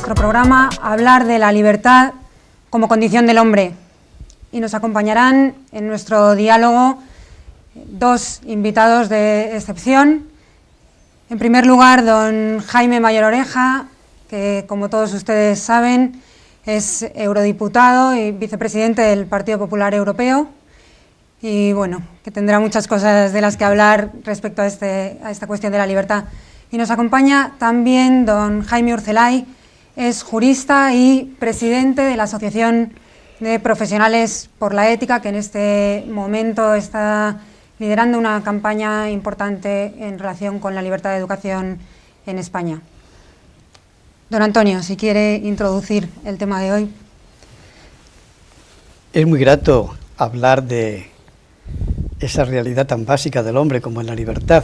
nuestro programa hablar de la libertad como condición del hombre. Y nos acompañarán en nuestro diálogo dos invitados de excepción. En primer lugar, don Jaime Mayor Oreja, que como todos ustedes saben es eurodiputado y vicepresidente del Partido Popular Europeo. Y bueno, que tendrá muchas cosas de las que hablar respecto a esta cuestión de la libertad. Y nos acompaña también don Jaime Urcelay, es jurista y presidente de la Asociación de Profesionales por la Ética, que en este momento está liderando una campaña importante en relación con la libertad de educación en España. Don Antonio, si quiere introducir el tema de hoy. Es muy grato hablar de esa realidad tan básica del hombre como es la libertad.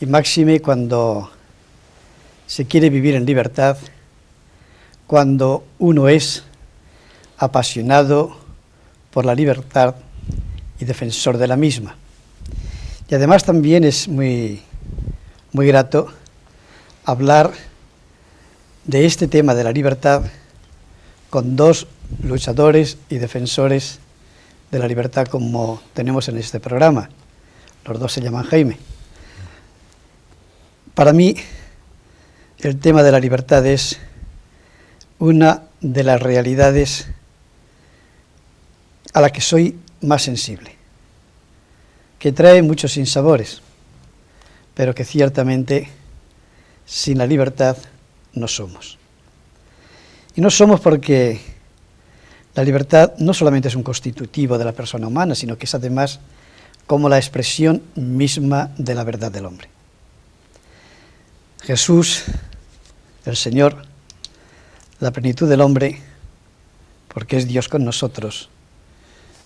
Y máxime cuando se quiere vivir en libertad, cuando uno es apasionado por la libertad y defensor de la misma. Y además también es muy grato hablar de este tema de la libertad con dos luchadores y defensores de la libertad como tenemos en este programa. Los dos se llaman Jaime. Para mí, el tema de la libertad es una de las realidades a la que soy más sensible, que trae muchos sinsabores, pero que ciertamente sin la libertad no somos. Y no somos porque la libertad no solamente es un constitutivo de la persona humana, sino que es además como la expresión misma de la verdad del hombre. Jesús, el Señor, la plenitud del hombre, porque es Dios con nosotros,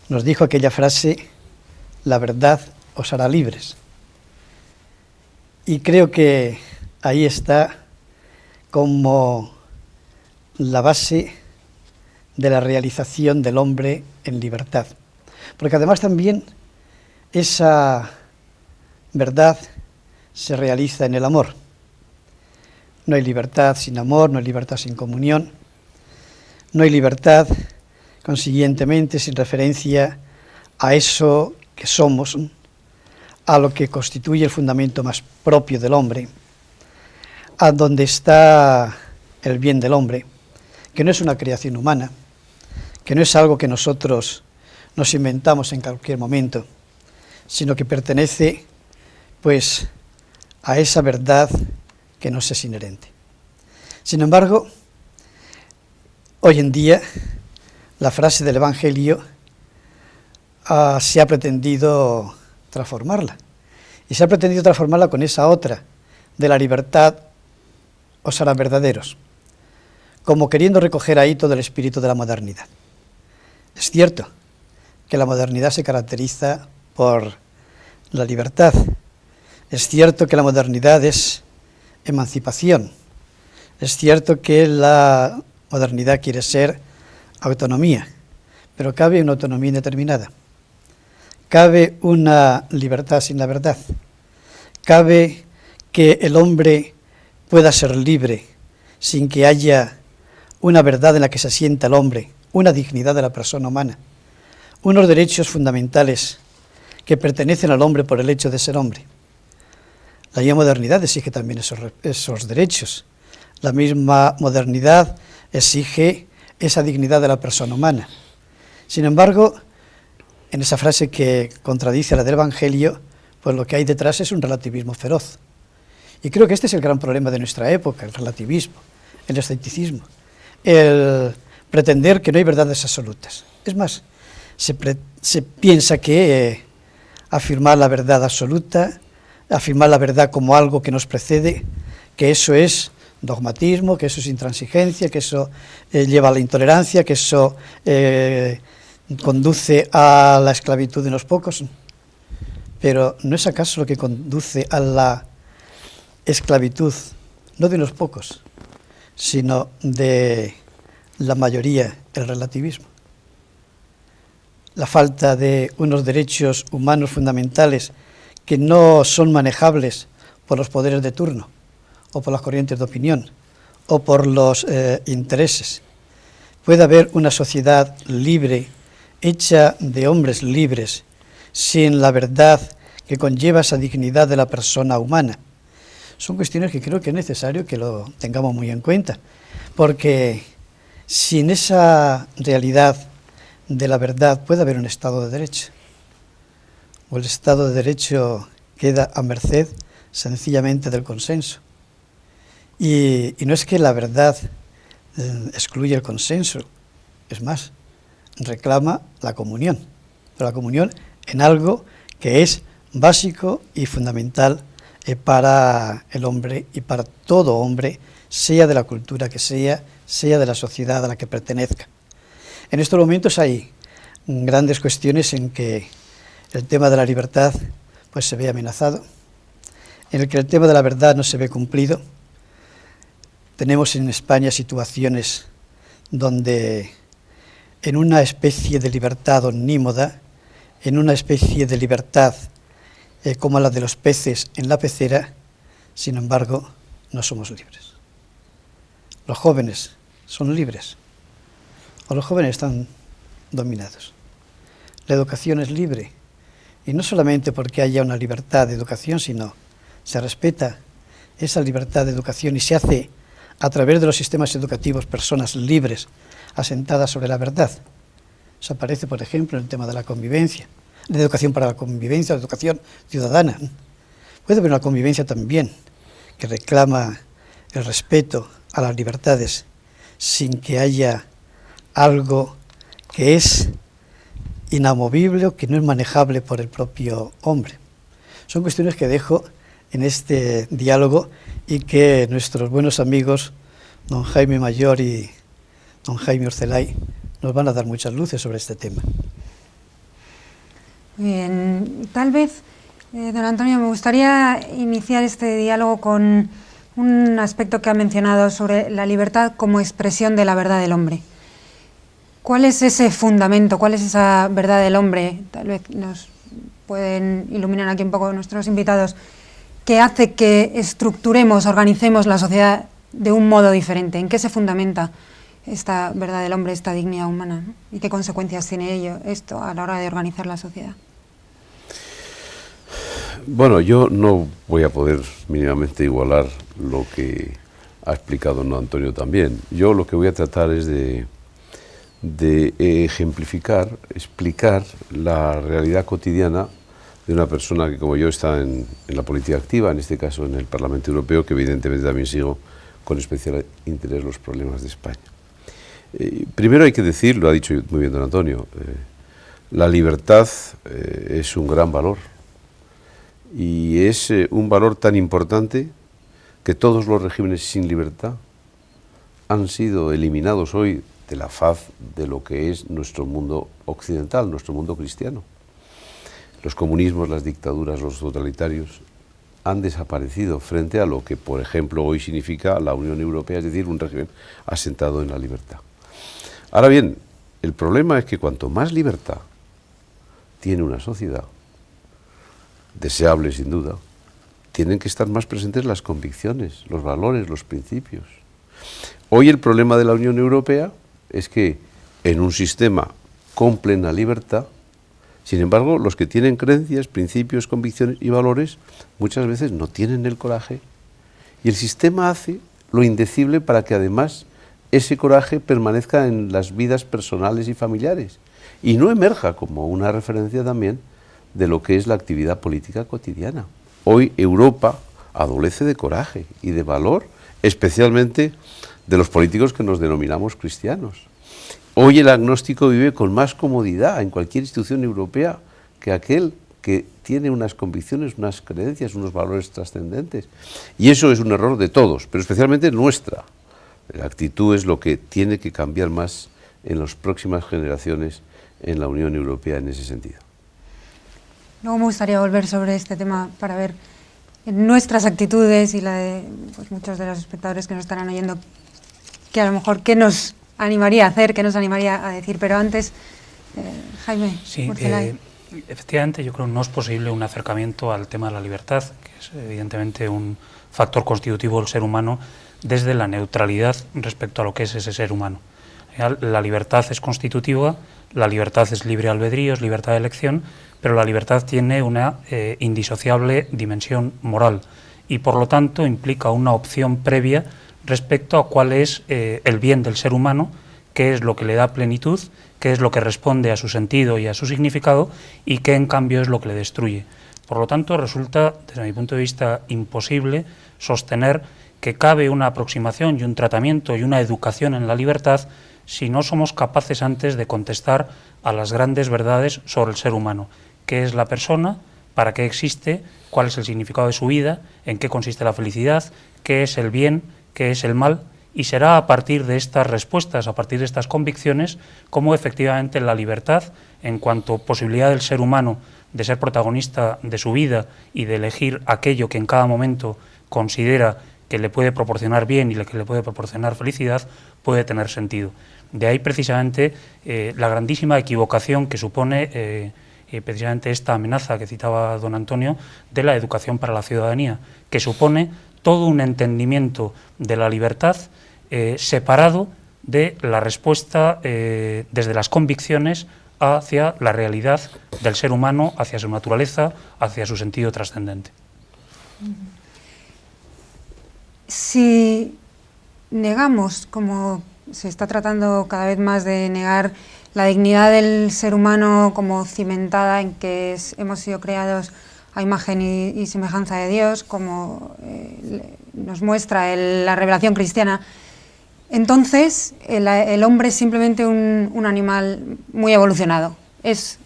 nos dijo aquella frase: la verdad os hará libres. Y creo que ahí está como la base de la realización del hombre en libertad. Porque además también esa verdad se realiza en el amor. No hay libertad sin amor, no hay libertad sin comunión, no hay libertad, consiguientemente, sin referencia a eso que somos, a lo que constituye el fundamento más propio del hombre, a donde está el bien del hombre, que no es una creación humana, que no es algo que nosotros nos inventamos en cualquier momento, sino que pertenece, pues, a esa verdad que nos es inherente. Sin embargo, hoy en día, la frase del Evangelio se ha pretendido transformarla. Y se ha pretendido transformarla con esa otra, de la libertad os hará verdaderos, como queriendo recoger ahí todo el espíritu de la modernidad. Es cierto que la modernidad se caracteriza por la libertad. Es cierto que la modernidad es emancipación. Es cierto que la modernidad quiere ser autonomía, pero cabe una autonomía indeterminada. Cabe una libertad sin la verdad. Cabe que el hombre pueda ser libre sin que haya una verdad en la que se asienta el hombre, una dignidad de la persona humana, unos derechos fundamentales que pertenecen al hombre por el hecho de ser hombre. La misma modernidad exige también esos derechos. La misma modernidad exige esa dignidad de la persona humana. Sin embargo, en esa frase que contradice a la del Evangelio, pues lo que hay detrás es un relativismo feroz. Y creo que este es el gran problema de nuestra época, el relativismo, el escepticismo, el pretender que no hay verdades absolutas. Es más, se piensa que afirmar la verdad absoluta, afirmar la verdad como algo que nos precede, que eso es dogmatismo, que eso es intransigencia, que eso lleva a la intolerancia, que eso conduce a la esclavitud de unos pocos. Pero ¿no es acaso lo que conduce a la esclavitud, no de unos pocos, sino de la mayoría, el relativismo? La falta de unos derechos humanos fundamentales que no son manejables por los poderes de turno, o por las corrientes de opinión, o por los intereses. Puede haber una sociedad libre, hecha de hombres libres, sin la verdad que conlleva esa dignidad de la persona humana. Son cuestiones que creo que es necesario que lo tengamos muy en cuenta, porque sin esa realidad de la verdad puede haber un Estado de Derecho, o el Estado de Derecho queda a merced sencillamente del consenso. Y no es que la verdad excluya el consenso, es más, reclama la comunión, pero la comunión en algo que es básico y fundamental para el hombre y para todo hombre, sea de la cultura que sea de la sociedad a la que pertenezca. En estos momentos hay grandes cuestiones en que el tema de la libertad pues se ve amenazado, en el que el tema de la verdad no se ve cumplido. Tenemos en España situaciones donde en una especie de libertad omnímoda, en una especie de libertad como la de los peces en la pecera, sin embargo, no somos libres. Los jóvenes son libres, o los jóvenes están dominados. La educación es libre, y no solamente porque haya una libertad de educación, sino se respeta esa libertad de educación y se hace a través de los sistemas educativos personas libres, asentadas sobre la verdad. Eso aparece, por ejemplo, en el tema de la convivencia, de educación para la convivencia, de educación ciudadana. Puede haber una convivencia también que reclama el respeto a las libertades sin que haya algo que es inamovible o que no es manejable por el propio hombre. Son cuestiones que dejo en este diálogo y que nuestros buenos amigos, don Jaime Mayor y don Jaime Urcelay, nos van a dar muchas luces sobre este tema. Bien, tal vez, don Antonio, me gustaría iniciar este diálogo con un aspecto que ha mencionado sobre la libertad como expresión de la verdad del hombre. ¿Cuál es ese fundamento? ¿Cuál es esa verdad del hombre? Tal vez nos pueden iluminar aquí un poco nuestros invitados, que hace que estructuremos, organicemos la sociedad de un modo diferente. ¿En qué se fundamenta esta verdad del hombre, esta dignidad humana, ¿no? ¿Y qué consecuencias tiene esto a la hora de organizar la sociedad? Bueno, yo no voy a poder mínimamente igualar lo que ha explicado don Antonio también. Yo lo que voy a tratar es de ejemplificar, explicar la realidad cotidiana de una persona que como yo está en la política activa, en este caso en el Parlamento Europeo, que evidentemente también sigo con especial interés los problemas de España. Primero hay que decir, lo ha dicho muy bien don Antonio, la libertad es un gran valor y es un valor tan importante que todos los regímenes sin libertad han sido eliminados hoy de la faz de lo que es nuestro mundo occidental, nuestro mundo cristiano. Los comunismos, las dictaduras, los totalitarios han desaparecido frente a lo que, por ejemplo, hoy significa la Unión Europea, es decir, un régimen asentado en la libertad. Ahora bien, el problema es que cuanto más libertad tiene una sociedad, deseable sin duda, tienen que estar más presentes las convicciones, los valores, los principios. Hoy el problema de la Unión Europea es que en un sistema con plena libertad, sin embargo, los que tienen creencias, principios, convicciones y valores muchas veces no tienen el coraje y el sistema hace lo indecible para que además ese coraje permanezca en las vidas personales y familiares y no emerja como una referencia también de lo que es la actividad política cotidiana. Hoy Europa adolece de coraje y de valor, especialmente de los políticos que nos denominamos cristianos. Hoy el agnóstico vive con más comodidad en cualquier institución europea que aquel que tiene unas convicciones, unas creencias, unos valores trascendentes. Y eso es un error de todos, pero especialmente nuestra. La actitud es lo que tiene que cambiar más en las próximas generaciones en la Unión Europea en ese sentido. Luego me gustaría volver sobre este tema para ver nuestras actitudes y la de pues, muchos de los espectadores que nos estarán oyendo, que a lo mejor qué nos animaría a hacer, qué nos animaría a decir. Pero antes, Jaime, sí, Efectivamente, yo creo que no es posible un acercamiento al tema de la libertad, que es evidentemente un factor constitutivo del ser humano, desde la neutralidad respecto a lo que es ese ser humano. La libertad es constitutiva, la libertad es libre albedrío, es libertad de elección, pero la libertad tiene una indisociable dimensión moral y por lo tanto implica una opción previa respecto a cuál es el bien del ser humano, qué es lo que le da plenitud, qué es lo que responde a su sentido y a su significado y qué en cambio es lo que le destruye. Por lo tanto, resulta, desde mi punto de vista, imposible sostener que cabe una aproximación y un tratamiento y una educación en la libertad si no somos capaces antes de contestar a las grandes verdades sobre el ser humano. ¿Qué es la persona? ¿Para qué existe? ¿Cuál es el significado de su vida? ¿En qué consiste la felicidad? ¿Qué es el bien? ¿Qué es el mal? Y será a partir de estas respuestas, a partir de estas convicciones, cómo efectivamente la libertad, en cuanto posibilidad del ser humano de ser protagonista de su vida y de elegir aquello que en cada momento considera que le puede proporcionar bien y que le puede proporcionar felicidad, puede tener sentido. De ahí precisamente la grandísima equivocación que supone precisamente esta amenaza que citaba don Antonio de la educación para la ciudadanía, que supone todo un entendimiento de la libertad separado de la respuesta desde las convicciones hacia la realidad del ser humano, hacia su naturaleza, hacia su sentido trascendente. Si negamos, como se está tratando cada vez más de negar, la dignidad del ser humano como cimentada en que hemos sido creados a imagen y semejanza de Dios, como nos muestra la revelación cristiana, entonces el hombre es simplemente un animal muy evolucionado, es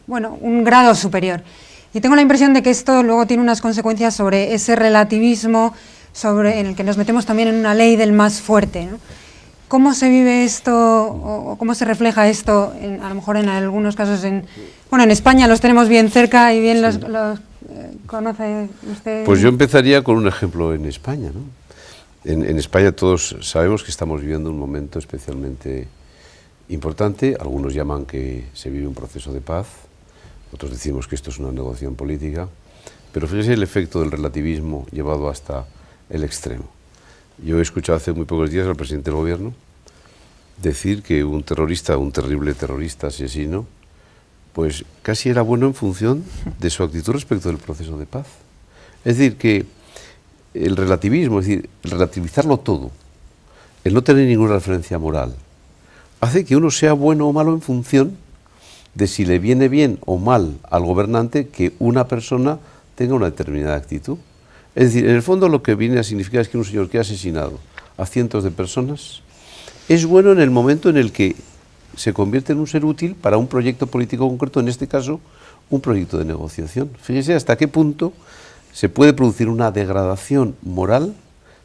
un grado superior. Y tengo la impresión de que esto luego tiene unas consecuencias sobre ese relativismo en el que nos metemos también en una ley del más fuerte, ¿no? ¿Cómo se vive esto o cómo se refleja esto, a lo mejor en algunos casos, en España los tenemos bien cerca y bien los conoce usted? Pues yo empezaría con un ejemplo en España, ¿no? En España todos sabemos que estamos viviendo un momento especialmente importante. Algunos llaman que se vive un proceso de paz, otros decimos que esto es una negociación política, pero fíjese el efecto del relativismo llevado hasta el extremo. Yo he escuchado hace muy pocos días al presidente del gobierno decir que un terrorista, un terrible terrorista asesino, pues casi era bueno en función de su actitud respecto del proceso de paz. Es decir, que el relativismo, es decir, el relativizarlo todo, el no tener ninguna referencia moral, hace que uno sea bueno o malo en función de si le viene bien o mal al gobernante que una persona tenga una determinada actitud. Es decir, en el fondo lo que viene a significar es que un señor que ha asesinado a cientos de personas es bueno en el momento en el que se convierte en un ser útil para un proyecto político concreto, en este caso, un proyecto de negociación. Fíjese hasta qué punto se puede producir una degradación moral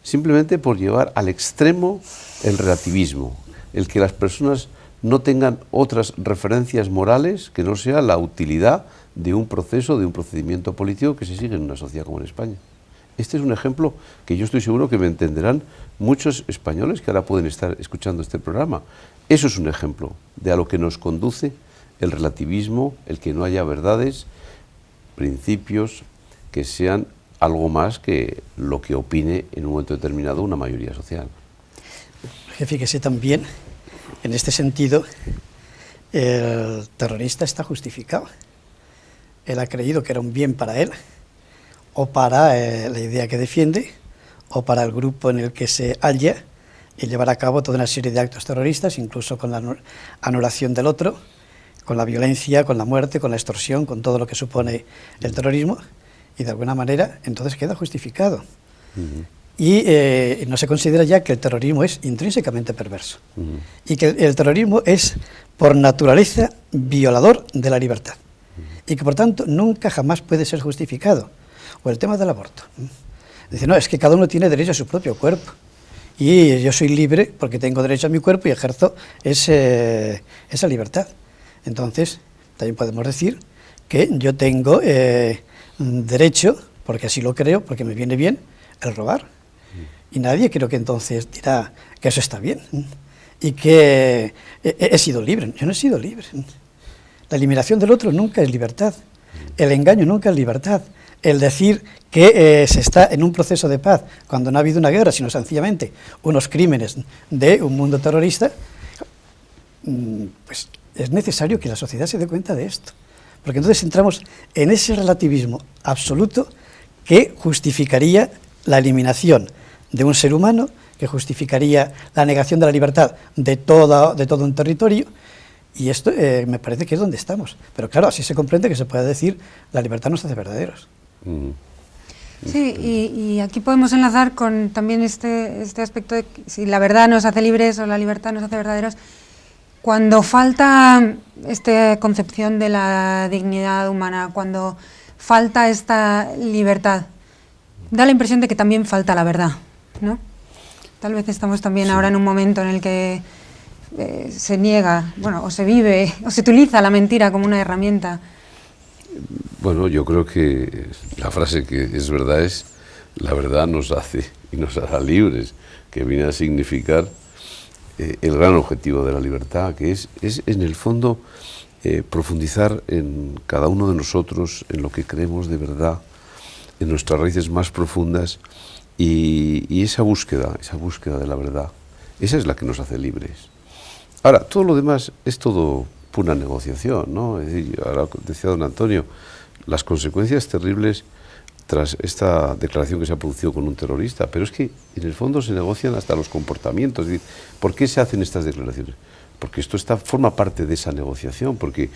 simplemente por llevar al extremo el relativismo, el que las personas no tengan otras referencias morales que no sea la utilidad de un proceso, de un procedimiento político que se sigue en una sociedad como en España. Este es un ejemplo que yo estoy seguro que me entenderán muchos españoles que ahora pueden estar escuchando este programa. Eso es un ejemplo de a lo que nos conduce el relativismo, el que no haya verdades, principios que sean algo más que lo que opine en un momento determinado una mayoría social. Fíjese también, en este sentido, el terrorista está justificado. Él ha creído que era un bien para él, o para la idea que defiende, o para el grupo en el que se halla, y llevar a cabo toda una serie de actos terroristas, incluso con la anulación del otro, con la violencia, con la muerte, con la extorsión, con todo lo que supone el terrorismo, y de alguna manera entonces queda justificado. Y no se considera ya que el terrorismo es intrínsecamente perverso, y que el terrorismo es por naturaleza violador de la libertad, y que por tanto nunca jamás puede ser justificado. O el tema del aborto. Dice, no, es que cada uno tiene derecho a su propio cuerpo. Y yo soy libre porque tengo derecho a mi cuerpo y ejerzo esa libertad. Entonces, también podemos decir que yo tengo derecho, porque así lo creo, porque me viene bien, el robar. Y nadie creo que entonces dirá que eso está bien. Y que he sido libre. Yo no he sido libre. La eliminación del otro nunca es libertad. El engaño nunca es libertad. El decir que se está en un proceso de paz cuando no ha habido una guerra, sino sencillamente unos crímenes de un mundo terrorista, pues es necesario que la sociedad se dé cuenta de esto. Porque entonces entramos en ese relativismo absoluto que justificaría la eliminación de un ser humano, que justificaría la negación de la libertad de todo un territorio, y esto me parece que es donde estamos. Pero claro, así se comprende que se puede decir la libertad nos hace verdaderos. Sí, y aquí podemos enlazar con también este aspecto de que si la verdad nos hace libres o la libertad nos hace verdaderos. Cuando falta esta concepción de la dignidad humana, cuando falta esta libertad, da la impresión de que también falta la verdad, ¿no? Tal vez estamos también ahora en un momento en el que se niega, bueno, o se vive, o se utiliza la mentira como una herramienta. Bueno, yo creo que la frase que es verdad es: la verdad nos hace y nos hará libres, que viene a significar el gran objetivo de la libertad, que es en el fondo profundizar en cada uno de nosotros, en lo que creemos de verdad, en nuestras raíces más profundas, y esa búsqueda de la verdad, esa es la que nos hace libres. Ahora, todo lo demás es todo pura negociación, ¿no? Es decir, ahora decía don Antonio, las consecuencias terribles tras esta declaración que se ha producido con un terrorista, pero es que en el fondo se negocian hasta los comportamientos. Es decir, ¿por qué se hacen estas declaraciones? Porque esto forma parte de esa negociación, porque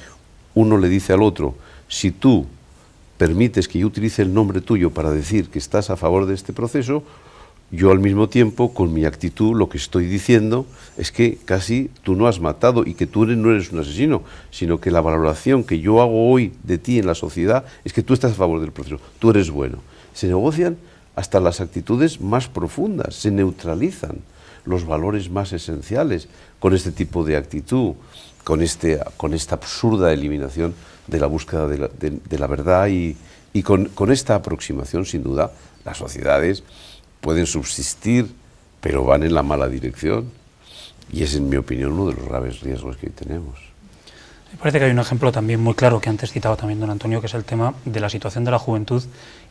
uno le dice al otro: si tú permites que yo utilice el nombre tuyo para decir que estás a favor de este proceso, yo al mismo tiempo, con mi actitud, lo que estoy diciendo es que casi tú no has matado y que tú no eres un asesino, sino que la valoración que yo hago hoy de ti en la sociedad es que tú estás a favor del proceso, tú eres bueno. Se negocian hasta las actitudes más profundas, se neutralizan los valores más esenciales con este tipo de actitud, con esta absurda eliminación de la búsqueda de la verdad y con esta aproximación, sin duda, las sociedades pueden subsistir, pero van en la mala dirección, y es, en mi opinión, uno de los graves riesgos que hoy tenemos. Me parece que hay un ejemplo también muy claro que antes citaba también don Antonio, que es el tema de la situación de la juventud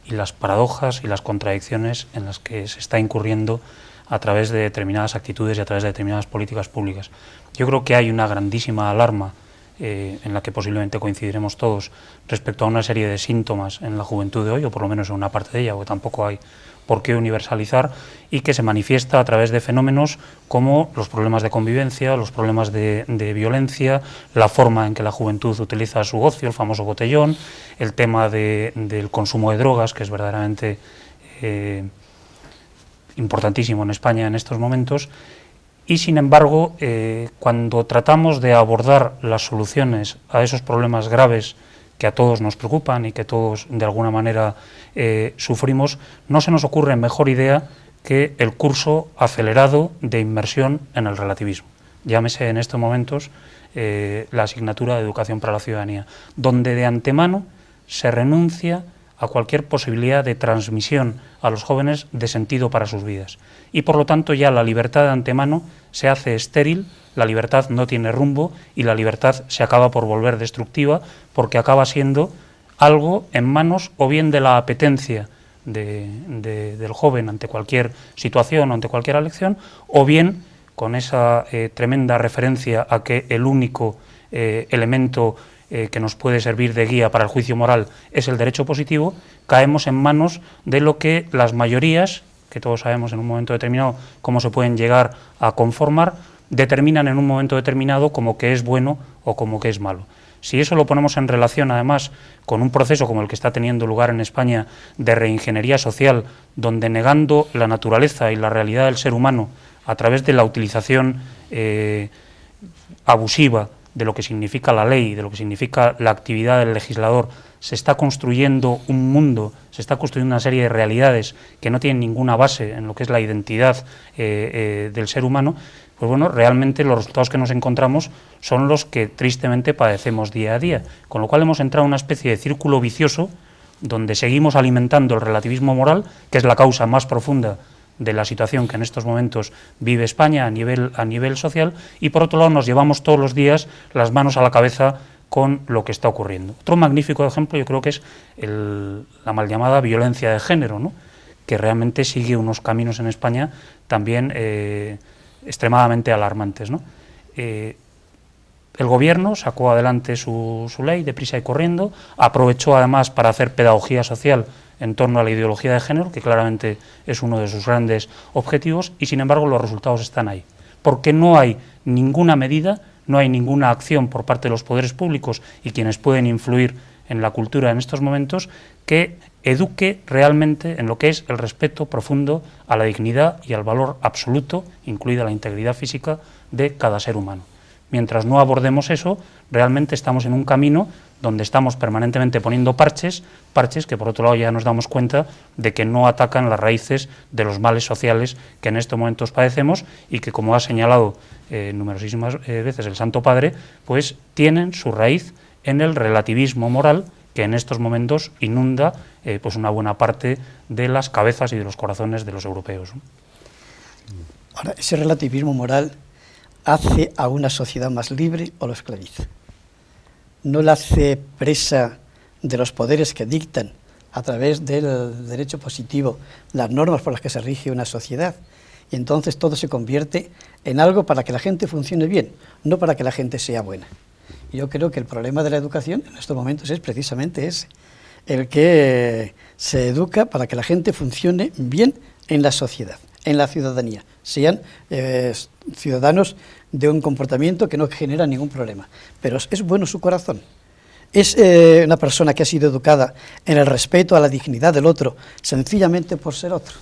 y las paradojas y las contradicciones en las que se está incurriendo a través de determinadas actitudes y a través de determinadas políticas públicas. Yo creo que hay una grandísima alarma en la que posiblemente coincidiremos todos respecto a una serie de síntomas en la juventud de hoy, o por lo menos en una parte de ella, porque tampoco hay por qué universalizar, y que se manifiesta a través de fenómenos como los problemas de convivencia, los problemas de violencia, la forma en que la juventud utiliza su ocio, el famoso botellón, el tema del consumo de drogas, que es verdaderamente importantísimo en España en estos momentos. Y sin embargo, cuando tratamos de abordar las soluciones a esos problemas graves que a todos nos preocupan y que todos de alguna manera sufrimos, no se nos ocurre mejor idea que el curso acelerado de inmersión en el relativismo. Llámese en estos momentos la asignatura de Educación para la Ciudadanía, donde de antemano se renuncia a cualquier posibilidad de transmisión a los jóvenes de sentido para sus vidas. Y por lo tanto ya la libertad de antemano se hace estéril, la libertad no tiene rumbo y la libertad se acaba por volver destructiva, porque acaba siendo algo en manos o bien de la apetencia del joven ante cualquier situación o ante cualquier elección, o bien con esa tremenda referencia a que el único elemento que nos puede servir de guía para el juicio moral es el derecho positivo, caemos en manos de lo que las mayorías, que todos sabemos en un momento determinado cómo se pueden llegar a conformar, determinan en un momento determinado como que es bueno o como que es malo. Si eso lo ponemos en relación, además, con un proceso como el que está teniendo lugar en España de reingeniería social, donde negando la naturaleza y la realidad del ser humano a través de la utilización abusiva de lo que significa la ley, de lo que significa la actividad del legislador, se está construyendo un mundo, se está construyendo una serie de realidades que no tienen ninguna base en lo que es la identidad del ser humano, pues bueno, realmente los resultados que nos encontramos son los que tristemente padecemos día a día, con lo cual hemos entrado en una especie de círculo vicioso donde seguimos alimentando el relativismo moral, que es la causa más profunda de la situación que en estos momentos vive España a nivel social, y por otro lado nos llevamos todos los días las manos a la cabeza con lo que está ocurriendo. Otro magnífico ejemplo yo creo que es la mal llamada violencia de género, ¿no?, que realmente sigue unos caminos en España también extremadamente alarmantes, ¿no? El gobierno sacó adelante su ley deprisa y corriendo, aprovechó además para hacer pedagogía social en torno a la ideología de género, que claramente es uno de sus grandes objetivos, y sin embargo los resultados están ahí, porque no hay ninguna medida, no hay ninguna acción por parte de los poderes públicos y quienes pueden influir en la cultura en estos momentos que eduque realmente en lo que es el respeto profundo a la dignidad y al valor absoluto, incluida la integridad física, de cada ser humano. Mientras no abordemos eso, realmente estamos en un camino donde estamos permanentemente poniendo parches que por otro lado ya nos damos cuenta de que no atacan las raíces de los males sociales que en estos momentos padecemos y que, como ha señalado numerosísimas veces el Santo Padre, pues tienen su raíz en el relativismo moral que en estos momentos inunda pues una buena parte de las cabezas y de los corazones de los europeos. Ahora, ese relativismo moral hace a una sociedad más libre o lo esclaviza. No la hace presa de los poderes que dictan a través del derecho positivo las normas por las que se rige una sociedad, y entonces todo se convierte en algo para que la gente funcione bien, no para que la gente sea buena. Yo creo que el problema de la educación en estos momentos es precisamente ese, el que se educa para que la gente funcione bien en la sociedad, en la ciudadanía, sean ciudadanos de un comportamiento que no genera ningún problema, pero es bueno su corazón. Es una persona que ha sido educada en el respeto a la dignidad del otro, sencillamente por ser otro,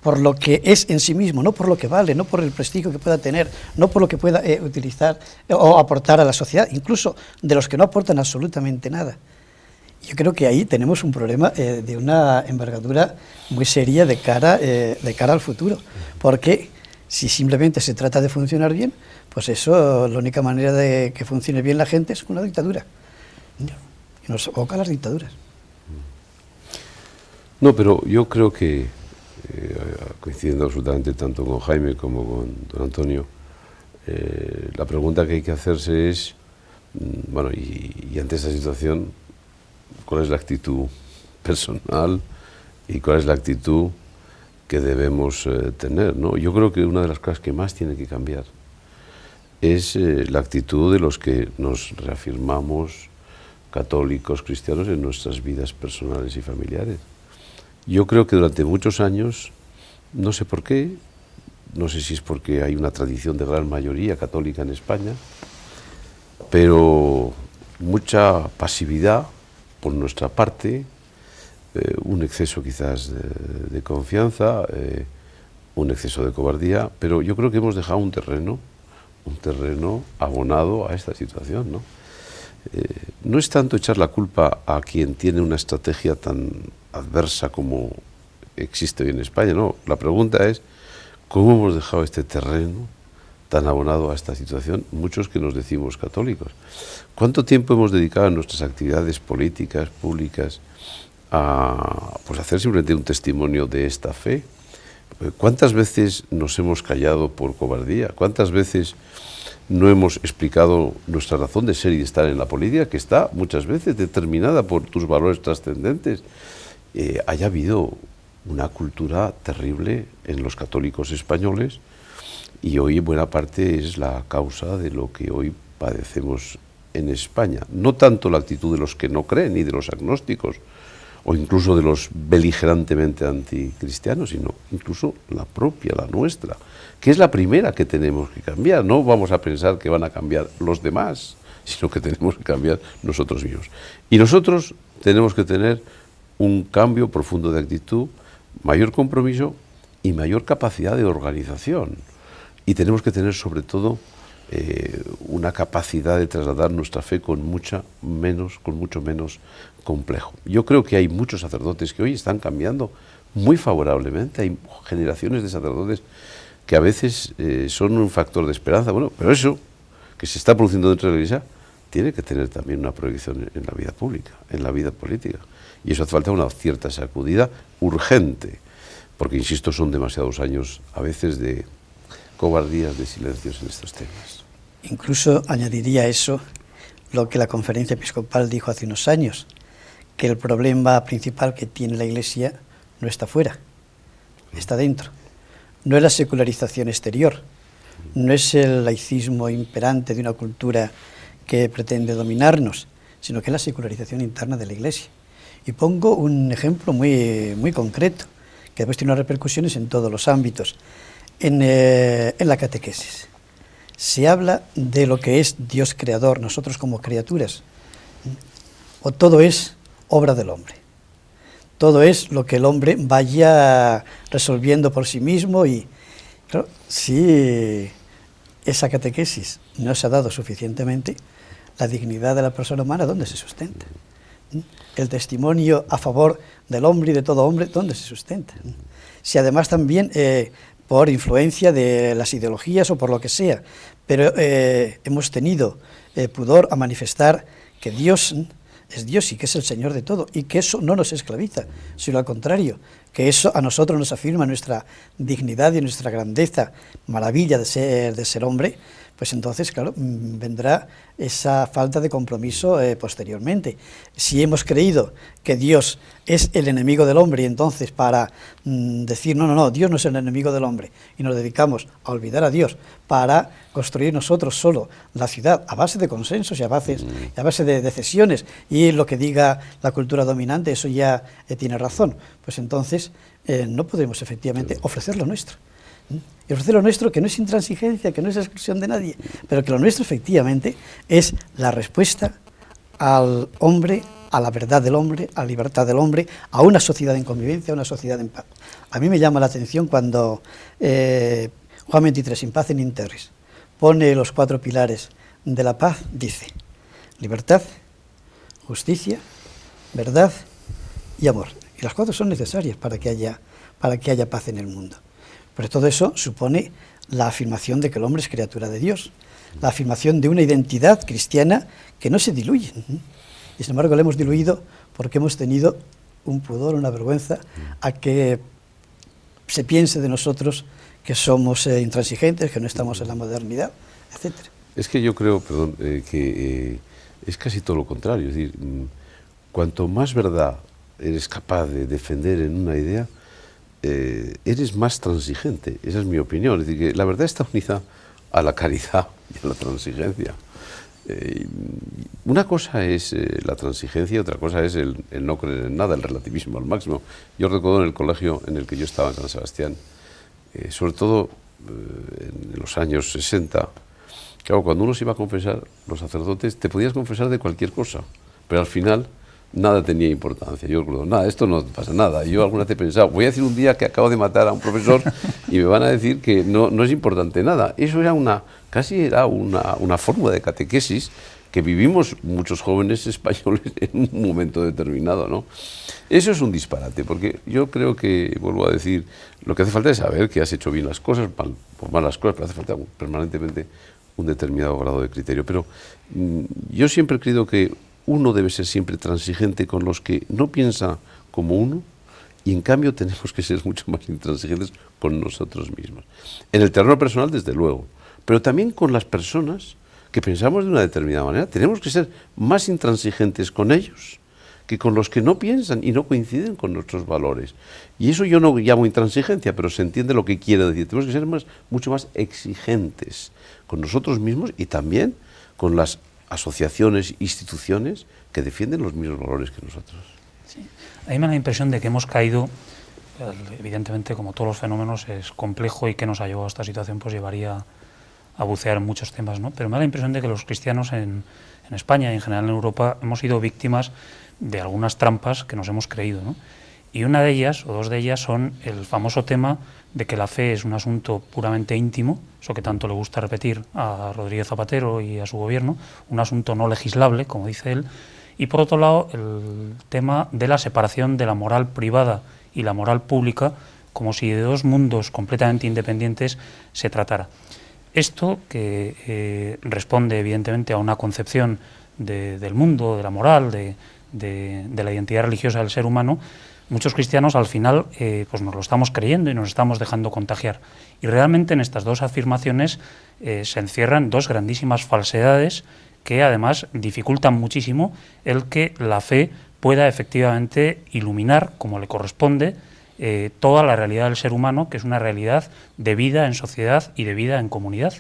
por lo que es en sí mismo, no por lo que vale, no por el prestigio que pueda tener, no por lo que pueda utilizar o aportar a la sociedad, incluso de los que no aportan absolutamente nada. Yo creo que ahí tenemos un problema de una envergadura muy seria de cara al futuro, porque si simplemente se trata de funcionar bien, pues eso, la única manera de que funcione bien la gente es una dictadura. Y nos aboca a las dictaduras. No, pero yo creo que, coincidiendo absolutamente tanto con Jaime como con don Antonio, la pregunta que hay que hacerse es, bueno, y ante esta situación, ¿cuál es la actitud personal y cuál es la actitud que debemos tener, ¿no? Yo creo que una de las cosas que más tiene que cambiar es la actitud de los que nos reafirmamos católicos, cristianos, en nuestras vidas personales y familiares. Yo creo que durante muchos años, no sé por qué, no sé si es porque hay una tradición de gran mayoría católica en España, pero mucha pasividad por nuestra parte, un exceso quizás de confianza, un exceso de cobardía, pero yo creo que hemos dejado un terreno abonado a esta situación, ¿no? No es tanto echar la culpa a quien tiene una estrategia tan adversa como existe hoy en España, no. La pregunta es, ¿cómo hemos dejado este terreno tan abonado a esta situación? Muchos que nos decimos católicos. ¿Cuánto tiempo hemos dedicado en nuestras actividades políticas, públicas, a pues hacer simplemente un testimonio de esta fe? ¿Cuántas veces nos hemos callado por cobardía? ¿Cuántas veces no hemos explicado nuestra razón de ser y de estar en la política, que está muchas veces determinada por tus valores trascendentes? Haya habido una cultura terrible en los católicos españoles y hoy buena parte es la causa de lo que hoy padecemos en España. No tanto la actitud de los que no creen ni de los agnósticos o incluso de los beligerantemente anticristianos, sino incluso la propia, la nuestra, que es la primera que tenemos que cambiar. No vamos a pensar que van a cambiar los demás, sino que tenemos que cambiar nosotros mismos. Y nosotros tenemos que tener un cambio profundo de actitud, mayor compromiso y mayor capacidad de organización. Y tenemos que tener sobre todo una capacidad de trasladar nuestra fe con mucho menos complejo. Yo creo que hay muchos sacerdotes que hoy están cambiando muy favorablemente. Hay generaciones de sacerdotes que a veces son un factor de esperanza. Bueno, pero eso que se está produciendo dentro de la Iglesia tiene que tener también una proyección en la vida pública, en la vida política. Y eso hace falta una cierta sacudida urgente, porque, insisto, son demasiados años a veces de cobardías, de silencios en estos temas. Incluso añadiría eso, lo que la Conferencia Episcopal dijo hace unos años, que el problema principal que tiene la Iglesia no está fuera, está dentro. No es la secularización exterior, no es el laicismo imperante de una cultura que pretende dominarnos, sino que es la secularización interna de la Iglesia. Y pongo un ejemplo muy concreto, que después tiene unas repercusiones en todos los ámbitos. En la catequesis se habla de lo que es Dios creador, nosotros como criaturas, o todo es obra del hombre. Todo es lo que el hombre vaya resolviendo por sí mismo y, claro, si esa catequesis no se ha dado suficientemente, la dignidad de la persona humana, ¿dónde se sustenta? El testimonio a favor del hombre y de todo hombre, ¿dónde se sustenta? Si además también por influencia de las ideologías o por lo que sea, pero hemos tenido pudor a manifestar que Dios es Dios y que es el Señor de todo, y que eso no nos esclaviza, sino al contrario, que eso a nosotros nos afirma nuestra dignidad y nuestra grandeza, maravilla de ser hombre, pues entonces, claro, vendrá esa falta de compromiso posteriormente. Si hemos creído que Dios es el enemigo del hombre y entonces para decir, no, Dios no es el enemigo del hombre, y nos dedicamos a olvidar a Dios para construir nosotros solo la ciudad a base de consensos y a base de cesiones, y lo que diga la cultura dominante, eso ya tiene razón, pues entonces no podemos efectivamente ofrecer lo nuestro. Y ofrecer lo nuestro, que no es intransigencia, que no es exclusión de nadie, pero que lo nuestro efectivamente es la respuesta al hombre, a la verdad del hombre, a la libertad del hombre, a una sociedad en convivencia, a una sociedad en paz. A mí me llama la atención cuando Juan 23, in pace in terris, pone los 4 pilares de la paz, dice libertad, justicia, verdad y amor. Y las 4 son necesarias para que haya paz en el mundo. Pero todo eso supone la afirmación de que el hombre es criatura de Dios, la afirmación de una identidad cristiana que no se diluye. Y sin embargo la hemos diluido porque hemos tenido un pudor, una vergüenza a que se piense de nosotros que somos intransigentes, que no estamos en la modernidad, etc. Es que yo creo, perdón, que es casi todo lo contrario. Es decir, cuanto más verdad eres capaz de defender en una idea, eres más transigente, esa es mi opinión. Es decir, que la verdad está unida a la caridad y a la transigencia. Una cosa es la transigencia y otra cosa es el no creer en nada, el relativismo al máximo. Yo recuerdo en el colegio en el que yo estaba en San Sebastián, sobre todo en los años 60, claro, cuando uno se iba a confesar, los sacerdotes, te podías confesar de cualquier cosa, pero al final nada tenía importancia. Yo recuerdo, nada, esto no pasa nada. Y yo alguna vez he pensado, voy a decir un día que acabo de matar a un profesor y me van a decir que no es importante nada. Eso era casi era una fórmula de catequesis que vivimos muchos jóvenes españoles en un momento determinado, ¿no? Eso es un disparate, porque yo creo que, vuelvo a decir, lo que hace falta es saber que has hecho bien las cosas, por mal las cosas, pero hace falta permanentemente un determinado grado de criterio. Pero yo siempre he creído que uno debe ser siempre transigente con los que no piensan como uno, y en cambio tenemos que ser mucho más intransigentes con nosotros mismos. En el terreno personal, desde luego, pero también con las personas que pensamos de una determinada manera. Tenemos que ser más intransigentes con ellos que con los que no piensan y no coinciden con nuestros valores. Y eso yo no llamo intransigencia, pero se entiende lo que quiero decir. Tenemos que ser mucho más exigentes con nosotros mismos y también con las asociaciones, instituciones que defienden los mismos valores que nosotros. Sí. A mí me da la impresión de que hemos caído, evidentemente como todos los fenómenos es complejo y que nos ha llevado a esta situación pues llevaría a bucear en muchos temas, ¿no? Pero me da la impresión de que los cristianos en España y en general en Europa hemos sido víctimas de algunas trampas que nos hemos creído, ¿no? Y una de ellas, o dos de ellas, son el famoso tema de que la fe es un asunto puramente íntimo, eso que tanto le gusta repetir a Rodríguez Zapatero y a su gobierno, un asunto no legislable, como dice él, y por otro lado el tema de la separación de la moral privada y la moral pública, como si de dos mundos completamente independientes se tratara. Esto que responde evidentemente a una concepción del mundo, de la moral, de la identidad religiosa del ser humano, muchos cristianos al final pues nos lo estamos creyendo y nos estamos dejando contagiar. Y realmente en estas dos afirmaciones se encierran dos grandísimas falsedades que además dificultan muchísimo el que la fe pueda efectivamente iluminar, como le corresponde, toda la realidad del ser humano, que es una realidad de vida en sociedad y de vida en comunidad.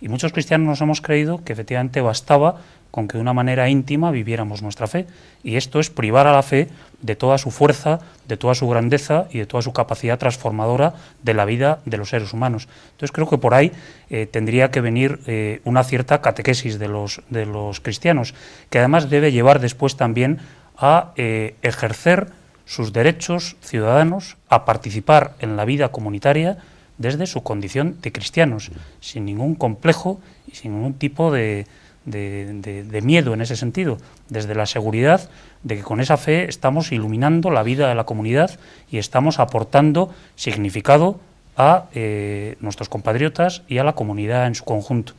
Y muchos cristianos nos hemos creído que efectivamente bastaba con que de una manera íntima viviéramos nuestra fe, y esto es privar a la fe de toda su fuerza, de toda su grandeza y de toda su capacidad transformadora de la vida de los seres humanos. Entonces creo que por ahí tendría que venir una cierta catequesis de los cristianos, que además debe llevar después también a ejercer sus derechos ciudadanos, a participar en la vida comunitaria desde su condición de cristianos, sin ningún complejo y sin ningún tipo de miedo en ese sentido, desde la seguridad de que con esa fe estamos iluminando la vida de la comunidad y estamos aportando significado a nuestros compatriotas y a la comunidad en su conjunto.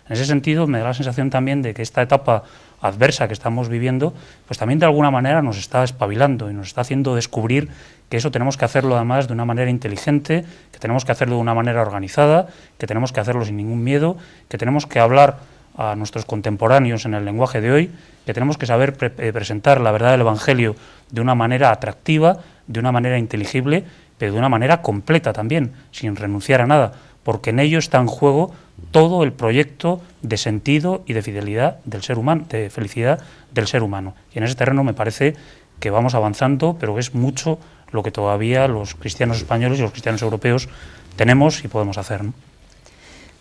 En ese sentido me da la sensación también de que esta etapa adversa que estamos viviendo, pues también de alguna manera nos está espabilando y nos está haciendo descubrir que eso tenemos que hacerlo además de una manera inteligente, que tenemos que hacerlo de una manera organizada, que tenemos que hacerlo sin ningún miedo, que tenemos que hablar a nuestros contemporáneos en el lenguaje de hoy, que tenemos que saber presentar la verdad del Evangelio de una manera atractiva, de una manera inteligible, pero de una manera completa también, sin renunciar a nada, porque en ello está en juego todo el proyecto de sentido y de fidelidad del ser humano, de felicidad del ser humano. Y en ese terreno me parece que vamos avanzando, pero que es mucho lo que todavía los cristianos españoles y los cristianos europeos tenemos y podemos hacer, ¿no?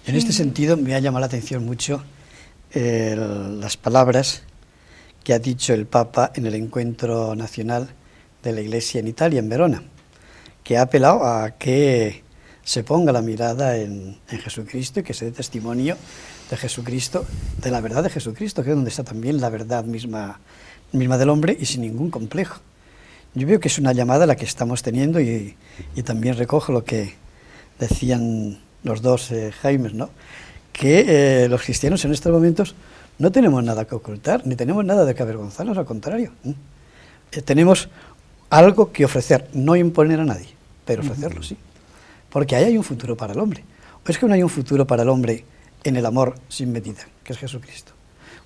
En este sentido me ha llamado la atención mucho las palabras que ha dicho el Papa en el encuentro nacional de la Iglesia en Italia, en Verona, que ha apelado a que se ponga la mirada en Jesucristo y que se dé testimonio de Jesucristo, de la verdad de Jesucristo, que es donde está también la verdad misma del hombre y sin ningún complejo. Yo veo que es una llamada la que estamos teniendo y también recojo lo que decían los dos Jaimes, ¿no? Que los cristianos en estos momentos no tenemos nada que ocultar, ni tenemos nada de que avergonzarnos, al contrario. Tenemos algo que ofrecer, no imponer a nadie, pero ofrecerlo sí. Porque ahí hay un futuro para el hombre. ¿O es que no hay un futuro para el hombre en el amor sin medida, que es Jesucristo?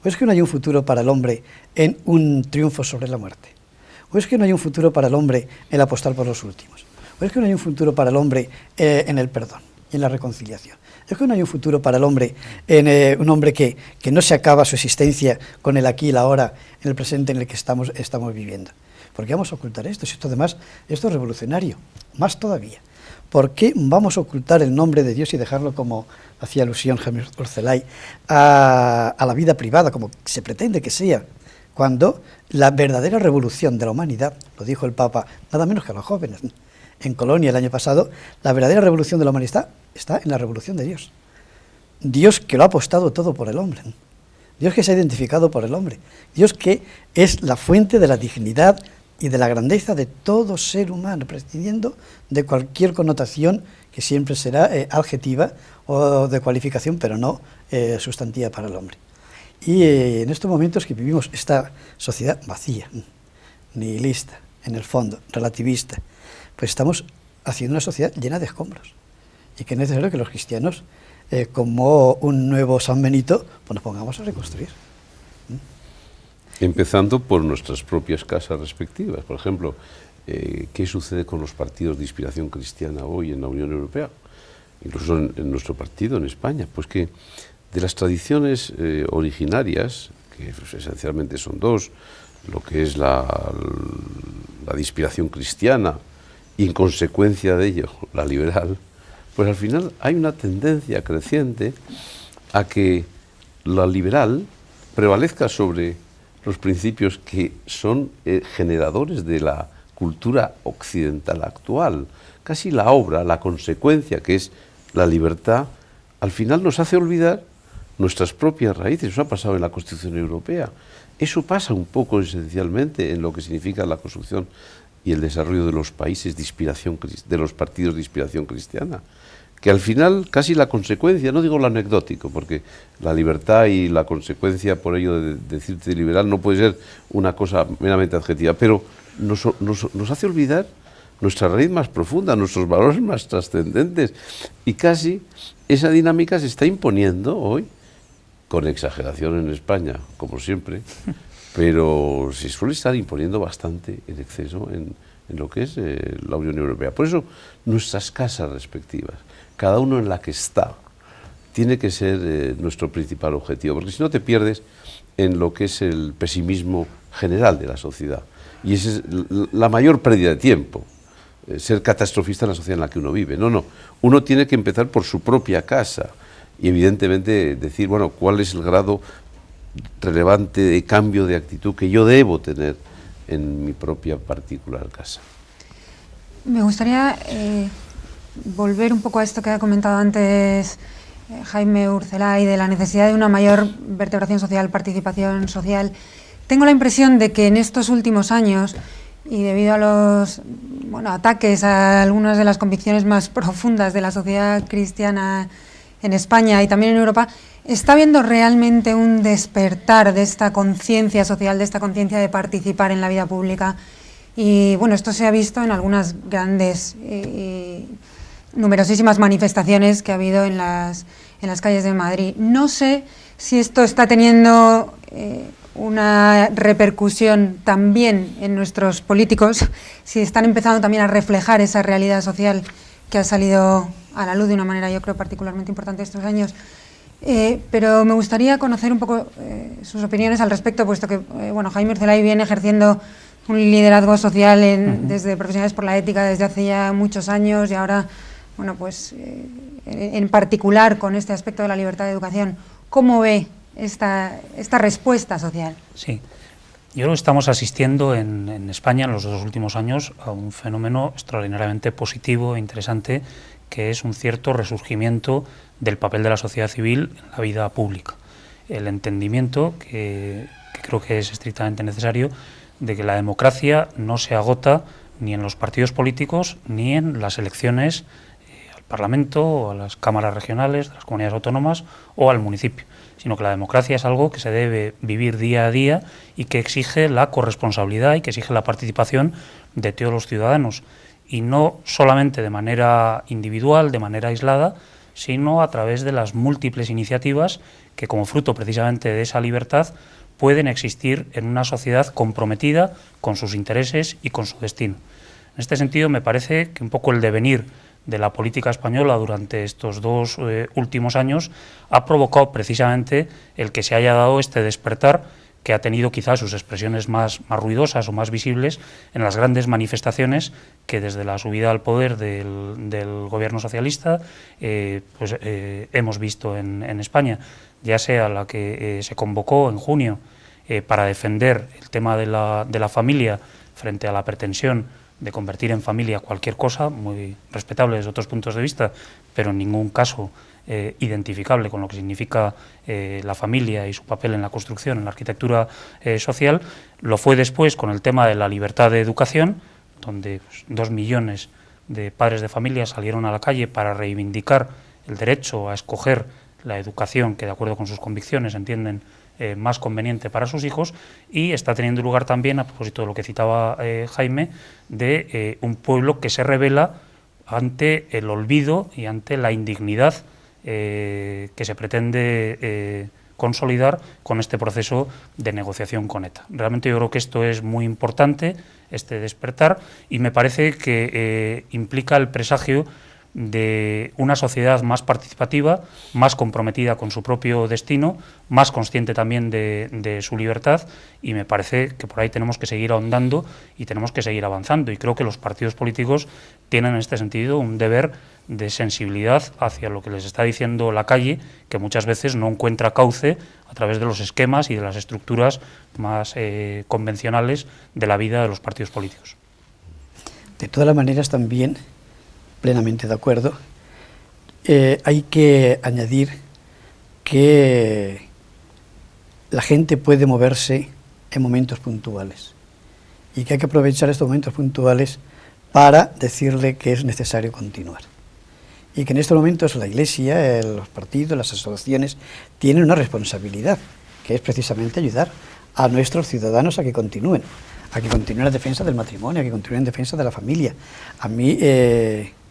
¿O es que no hay un futuro para el hombre en un triunfo sobre la muerte? ¿O es que no hay un futuro para el hombre en el apostar por los últimos? ¿O es que no hay un futuro para el hombre en el perdón y en la reconciliación? ¿Es que no hay un futuro para el hombre en un hombre que no se acaba su existencia con el aquí y el ahora, en el presente en el que estamos viviendo? ¿Por qué vamos a ocultar esto? Si esto además, esto es revolucionario, más todavía. ¿Por qué vamos a ocultar el nombre de Dios y dejarlo, como hacía alusión Jaime Orcelay, a la vida privada, como se pretende que sea, cuando la verdadera revolución de la humanidad, lo dijo el Papa, nada menos que a los jóvenes, en Colonia el año pasado, la verdadera revolución de la humanidad está en la revolución de Dios. Dios que lo ha apostado todo por el hombre, Dios que se ha identificado por el hombre, Dios que es la fuente de la dignidad y de la grandeza de todo ser humano, prescindiendo de cualquier connotación que siempre será adjetiva o de cualificación, pero no sustantiva para el hombre. Y en estos momentos que vivimos esta sociedad vacía, nihilista, en el fondo, relativista, pues estamos haciendo una sociedad llena de escombros, y que es necesario que los cristianos, como un nuevo San Benito, pues nos pongamos a reconstruir. Empezando por nuestras propias casas respectivas. Por ejemplo, ¿qué sucede con los partidos de inspiración cristiana hoy en la Unión Europea? Incluso en nuestro partido, en España. Pues que de las tradiciones originarias, que pues, esencialmente son dos, lo que es la de inspiración cristiana y en consecuencia de ello la liberal, pues al final hay una tendencia creciente a que la liberal prevalezca sobre los principios que son generadores de la cultura occidental actual. Casi la obra, la consecuencia, que es la libertad, al final nos hace olvidar nuestras propias raíces. Eso ha pasado en la Constitución Europea. Eso pasa un poco esencialmente en lo que significa la construcción y el desarrollo de los países de inspiración, de los partidos de inspiración cristiana. Que al final, casi la consecuencia, no digo lo anecdótico, porque la libertad y la consecuencia por ello de decirte liberal no puede ser una cosa meramente adjetiva, pero nos hace olvidar nuestra raíz más profunda, nuestros valores más trascendentes, y casi esa dinámica se está imponiendo hoy con exageración en España, como siempre, pero se suele estar imponiendo bastante en exceso en lo que es la Unión Europea. Por eso nuestras casas respectivas, cada uno en la que está, tiene que ser nuestro principal objetivo, porque si no te pierdes en lo que es el pesimismo general de la sociedad. Y esa es la mayor pérdida de tiempo, ser catastrofista en la sociedad en la que uno vive. No, uno tiene que empezar por su propia casa y evidentemente decir, bueno, cuál es el grado relevante de cambio de actitud que yo debo tener en mi propia particular casa. Me gustaría volver un poco a esto que ha comentado antes Jaime Urcelay, de la necesidad de una mayor vertebración social, participación social. Tengo la impresión de que en estos últimos años, y debido a los ataques a algunas de las convicciones más profundas de la sociedad cristiana en España y también en Europa, está habiendo realmente un despertar de esta conciencia social, de esta conciencia de participar en la vida pública. Y bueno, esto se ha visto en algunas grandes numerosísimas manifestaciones que ha habido en las calles de Madrid. No sé si esto está teniendo una repercusión también en nuestros políticos, si están empezando también a reflejar esa realidad social que ha salido a la luz de una manera, yo creo, particularmente importante estos años. Pero me gustaría conocer un poco sus opiniones al respecto, puesto que Jaime Urcelay viene ejerciendo un liderazgo social desde Profesionales por la Ética desde hace ya muchos años y ahora, en particular con este aspecto de la libertad de educación. ¿Cómo ve esta respuesta social? Sí, yo creo que estamos asistiendo en España en los 2 últimos años a un fenómeno extraordinariamente positivo e interesante, que es un cierto resurgimiento del papel de la sociedad civil en la vida pública. El entendimiento, que creo que es estrictamente necesario, de que la democracia no se agota ni en los partidos políticos ni en las elecciones al Parlamento o a las cámaras regionales de las comunidades autónomas o al municipio, sino que la democracia es algo que se debe vivir día a día y que exige la corresponsabilidad y que exige la participación de todos los ciudadanos, y no solamente de manera individual, de manera aislada, sino a través de las múltiples iniciativas que, como fruto precisamente de esa libertad, pueden existir en una sociedad comprometida con sus intereses y con su destino. En este sentido, me parece que un poco el devenir de la política española durante estos 2 últimos años ha provocado precisamente el que se haya dado este despertar, que ha tenido quizás sus expresiones más ruidosas o más visibles en las grandes manifestaciones que desde la subida al poder del gobierno socialista hemos visto en España, ya sea la que se convocó en junio para defender el tema de la familia frente a la pretensión de convertir en familia cualquier cosa, muy respetable desde otros puntos de vista, pero en ningún caso identificable con lo que significa la familia y su papel en la construcción, en la arquitectura social. Lo fue después con el tema de la libertad de educación, donde 2 millones de padres de familia salieron a la calle para reivindicar el derecho a escoger la educación que, de acuerdo con sus convicciones, entienden más conveniente para sus hijos, y está teniendo lugar también, a propósito de lo que citaba Jaime, de un pueblo que se rebela ante el olvido y ante la indignidad que se pretende consolidar con este proceso de negociación con ETA. Realmente yo creo que esto es muy importante, este despertar, y me parece que implica el presagio de una sociedad más participativa, más comprometida con su propio destino, más consciente también de su libertad, y me parece que por ahí tenemos que seguir ahondando y tenemos que seguir avanzando, y creo que los partidos políticos tienen en este sentido un deber de sensibilidad hacia lo que les está diciendo la calle, que muchas veces no encuentra cauce a través de los esquemas y de las estructuras más convencionales de la vida de los partidos políticos. De todas las maneras, también plenamente de acuerdo, hay que añadir que la gente puede moverse en momentos puntuales y que hay que aprovechar estos momentos puntuales para decirle que es necesario continuar. Y que en estos momentos la Iglesia, los partidos, las asociaciones tienen una responsabilidad, que es precisamente ayudar a nuestros ciudadanos a que continúen en defensa del matrimonio, a que continúen en defensa de la familia. A mí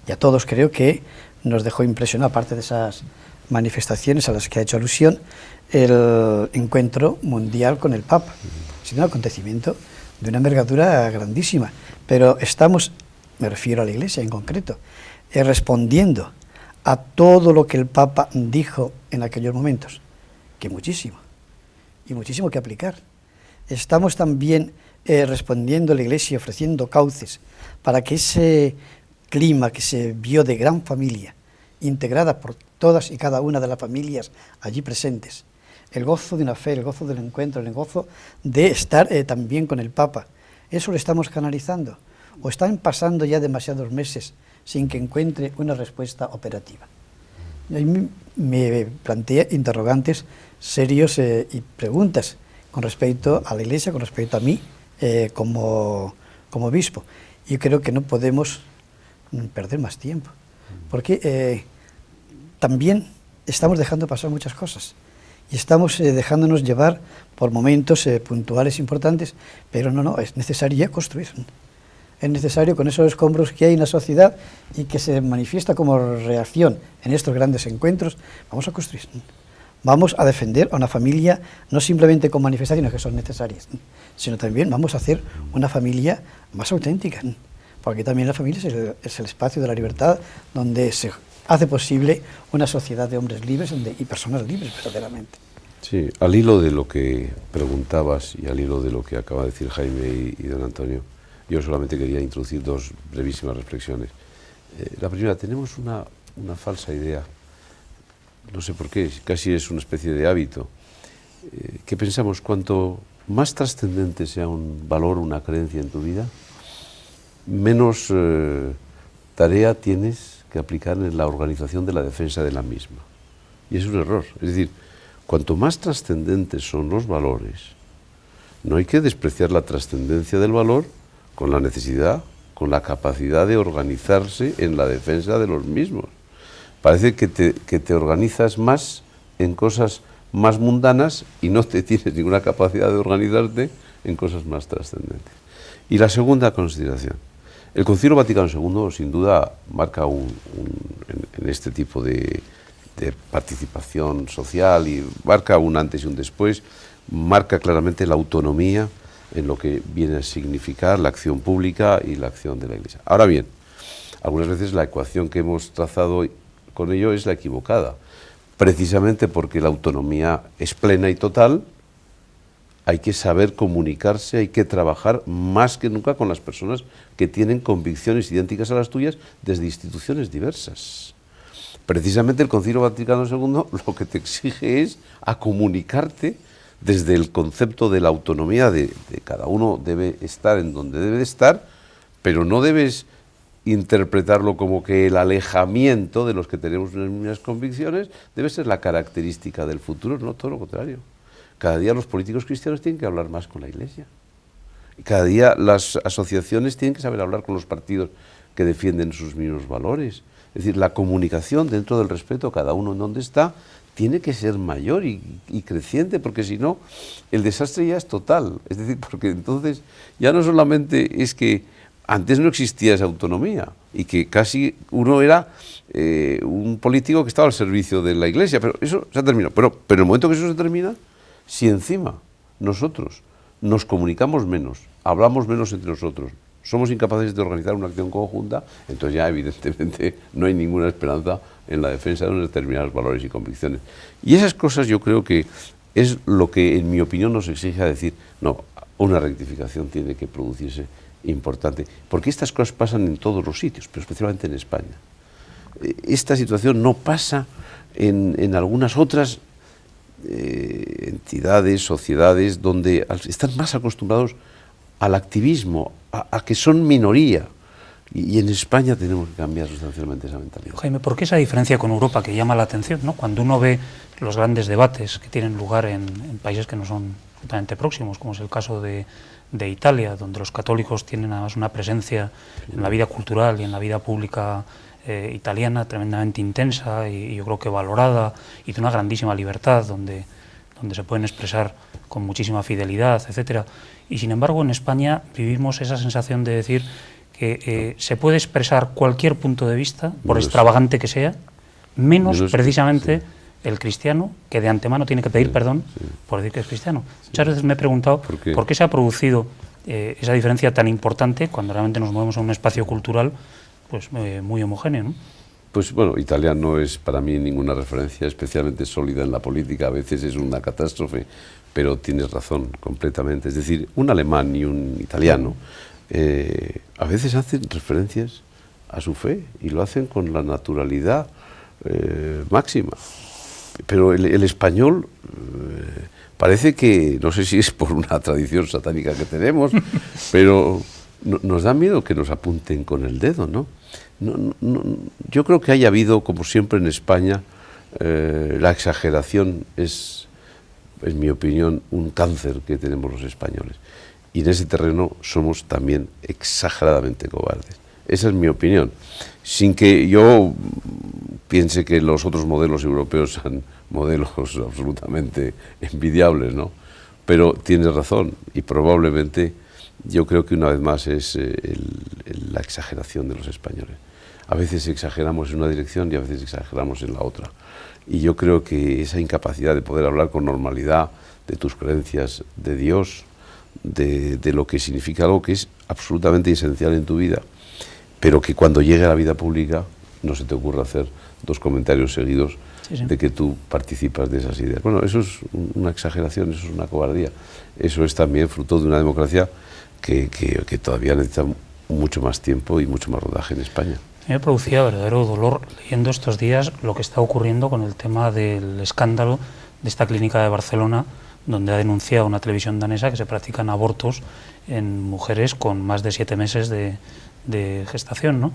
y a todos creo que nos dejó impresionado, aparte de esas manifestaciones a las que ha hecho alusión el encuentro mundial con el Papa. Ha sido un acontecimiento de una envergadura grandísima, pero estamos, me refiero a la Iglesia en concreto, respondiendo a todo lo que el Papa dijo en aquellos momentos, que muchísimo, y muchísimo que aplicar. Estamos también respondiendo a la Iglesia, ofreciendo cauces para que ese clima que se vio de gran familia, integrada por todas y cada una de las familias allí presentes, el gozo de una fe, el gozo del encuentro, el gozo de estar también con el Papa, eso lo estamos canalizando, o están pasando ya demasiados meses sin que encuentre una respuesta operativa. Y me plantea interrogantes serios y preguntas con respecto a la Iglesia, con respecto a mí como obispo. Y creo que no podemos perder más tiempo, porque también estamos dejando pasar muchas cosas y estamos dejándonos llevar por momentos puntuales importantes, pero no, es necesario ya construir. Es necesario, con esos escombros que hay en la sociedad y que se manifiesta como reacción en estos grandes encuentros, vamos a construir. Vamos a defender a una familia, no simplemente con manifestaciones que son necesarias, sino también vamos a hacer una familia más auténtica, porque también la familia es el espacio de la libertad donde se hace posible una sociedad de hombres libres y personas libres verdaderamente. Sí, al hilo de lo que preguntabas y al hilo de lo que acaba de decir Jaime y don Antonio, yo solamente quería introducir dos brevísimas reflexiones. La primera, tenemos una falsa idea, no sé por qué, casi es una especie de hábito, que pensamos cuanto más trascendente sea un valor, una creencia en tu vida, menos tarea tienes que aplicar en la organización de la defensa de la misma. Y es un error. Es decir, cuanto más trascendentes son los valores, no hay que despreciar la trascendencia del valor con la necesidad, con la capacidad de organizarse en la defensa de los mismos. Parece que te organizas más en cosas más mundanas y no te tienes ninguna capacidad de organizarte en cosas más trascendentes. Y la segunda consideración. El Concilio Vaticano II sin duda marca en este tipo de participación social y marca un antes y un después, marca claramente la autonomía en lo que viene a significar la acción pública y la acción de la Iglesia. Ahora bien, algunas veces la ecuación que hemos trazado con ello es la equivocada. Precisamente porque la autonomía es plena y total, hay que saber comunicarse, hay que trabajar más que nunca con las personas que tienen convicciones idénticas a las tuyas desde instituciones diversas. Precisamente el Concilio Vaticano II lo que te exige es a comunicarte desde el concepto de la autonomía de cada uno debe estar en donde debe estar, pero no debes interpretarlo como que el alejamiento de los que tenemos unas mismas convicciones debe ser la característica del futuro, no, todo lo contrario. Cada día los políticos cristianos tienen que hablar más con la Iglesia. Y cada día las asociaciones tienen que saber hablar con los partidos que defienden sus mismos valores. Es decir, la comunicación dentro del respeto, cada uno en donde está, tiene que ser mayor y creciente, porque si no, el desastre ya es total. Es decir, porque entonces ya no solamente es que antes no existía esa autonomía y que casi uno era un político que estaba al servicio de la Iglesia, pero eso se ha terminado. Pero en el momento que eso se termina, si encima nosotros nos comunicamos menos, hablamos menos entre nosotros, somos incapaces de organizar una acción conjunta, entonces ya evidentemente no hay ninguna esperanza en la defensa de unos determinados valores y convicciones. Y esas cosas yo creo que es lo que en mi opinión nos exige a decir, no, una rectificación tiene que producirse importante, porque estas cosas pasan en todos los sitios, pero especialmente en España. Esta situación no pasa en algunas otras entidades, sociedades, donde están más acostumbrados al activismo, a que son minoría. Y en España tenemos que cambiar sustancialmente esa mentalidad. Jaime, ¿por qué esa diferencia con Europa que llama la atención, ¿no? Cuando uno ve los grandes debates que tienen lugar en países que no son totalmente próximos, como es el caso de Italia, donde los católicos tienen además una presencia en la vida cultural y en la vida pública italiana tremendamente intensa y yo creo que valorada y de una grandísima libertad, donde se pueden expresar con muchísima fidelidad, etcétera. Y sin embargo en España vivimos esa sensación de decir que se puede expresar cualquier punto de vista, por extravagante que sea, menos precisamente el cristiano, que de antemano tiene que pedir perdón por decir que es cristiano. Muchas veces me he preguntado por qué se ha producido esa diferencia tan importante cuando realmente nos movemos en un espacio cultural pues muy homogéneo, ¿no? Pues bueno, Italia no es para mí ninguna referencia especialmente sólida en la política, a veces es una catástrofe, pero tienes razón completamente. Es decir, un alemán y un italiano a veces hacen referencias a su fe y lo hacen con la naturalidad máxima. Pero el español parece que, no sé si es por una tradición satánica que tenemos, pero nos da miedo que nos apunten con el dedo, ¿no? Yo creo que haya habido, como siempre en España, la exageración es, en mi opinión, un cáncer que tenemos los españoles. Y en ese terreno somos también exageradamente cobardes. Esa es mi opinión. Sin que yo piense que los otros modelos europeos sean modelos absolutamente envidiables, ¿no? Pero tienes razón, y probablemente yo creo que una vez más es la exageración de los españoles. A veces exageramos en una dirección y a veces exageramos en la otra. Y yo creo que esa incapacidad de poder hablar con normalidad de tus creencias, de Dios, de lo que significa algo que es absolutamente esencial en tu vida, pero que cuando llegue a la vida pública no se te ocurra hacer 2 comentarios seguidos de que tú participas de esas ideas. Bueno, eso es una exageración, eso es una cobardía. Eso es también fruto de una democracia que todavía necesita mucho más tiempo y mucho más rodaje en España. Me producía verdadero dolor leyendo estos días lo que está ocurriendo con el tema del escándalo de esta clínica de Barcelona, donde ha denunciado una televisión danesa que se practican abortos en mujeres con más de 7 meses de gestación, ¿no?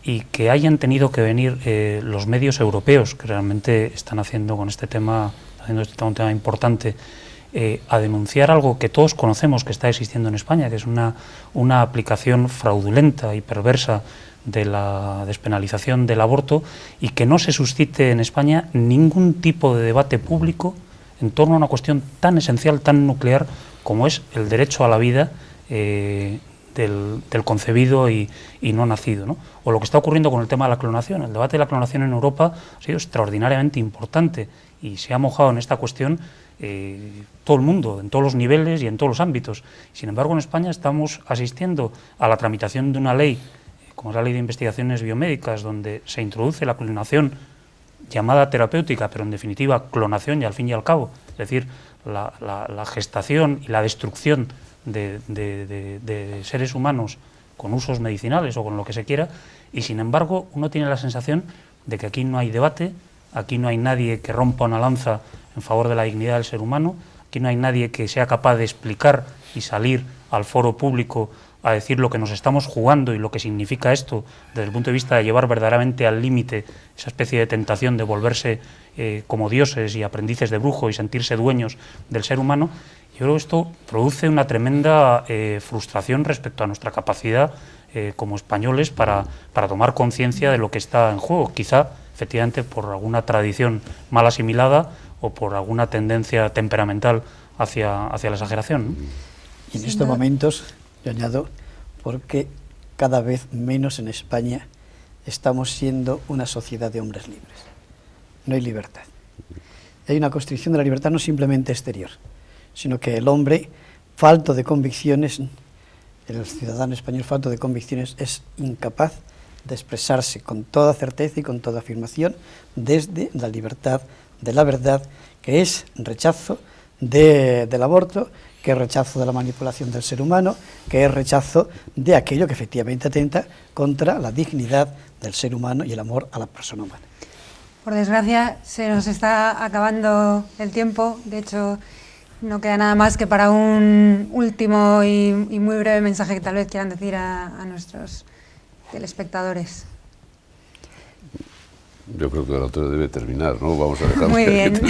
Y que hayan tenido que venir los medios europeos, que realmente están haciendo con este tema, un tema importante, a denunciar algo que todos conocemos que está existiendo en España, que es una aplicación fraudulenta y perversa de la despenalización del aborto, y que no se suscite en España ningún tipo de debate público en torno a una cuestión tan esencial, tan nuclear, como es el derecho a la vida del concebido y no nacido, ¿no? O lo que está ocurriendo con el tema de la clonación. El debate de la clonación en Europa ha sido extraordinariamente importante y se ha mojado en esta cuestión todo el mundo, en todos los niveles y en todos los ámbitos. Sin embargo, en España estamos asistiendo a la tramitación de una ley, como es la Ley de Investigaciones Biomédicas, donde se introduce la clonación llamada terapéutica, pero en definitiva clonación y al fin y al cabo, es decir, la gestación y la destrucción de seres humanos con usos medicinales o con lo que se quiera, y sin embargo uno tiene la sensación de que aquí no hay debate, aquí no hay nadie que rompa una lanza en favor de la dignidad del ser humano, aquí no hay nadie que sea capaz de explicar y salir al foro público a decir lo que nos estamos jugando y lo que significa esto desde el punto de vista de llevar verdaderamente al límite esa especie de tentación de volverse como dioses y aprendices de brujo y sentirse dueños del ser humano. Yo creo que esto produce una tremenda frustración respecto a nuestra capacidad como españoles para tomar conciencia de lo que está en juego, quizá efectivamente por alguna tradición mal asimilada o por alguna tendencia temperamental hacia la exageración, ¿no? Y en estos momentos, yo añado, porque cada vez menos en España estamos siendo una sociedad de hombres libres. No hay libertad. Hay una constricción de la libertad no simplemente exterior, sino que el hombre, falto de convicciones, el ciudadano español falto de convicciones, es incapaz de expresarse con toda certeza y con toda afirmación desde la libertad de la verdad, que es rechazo del aborto, que es rechazo de la manipulación del ser humano, que es rechazo de aquello que efectivamente atenta contra la dignidad del ser humano y el amor a la persona humana. Por desgracia, se nos está acabando el tiempo. De hecho, no queda nada más que para un último y muy breve mensaje que tal vez quieran decir a nuestros telespectadores. Yo creo que el autor debe terminar, ¿no? Vamos a dejar. Muy bien.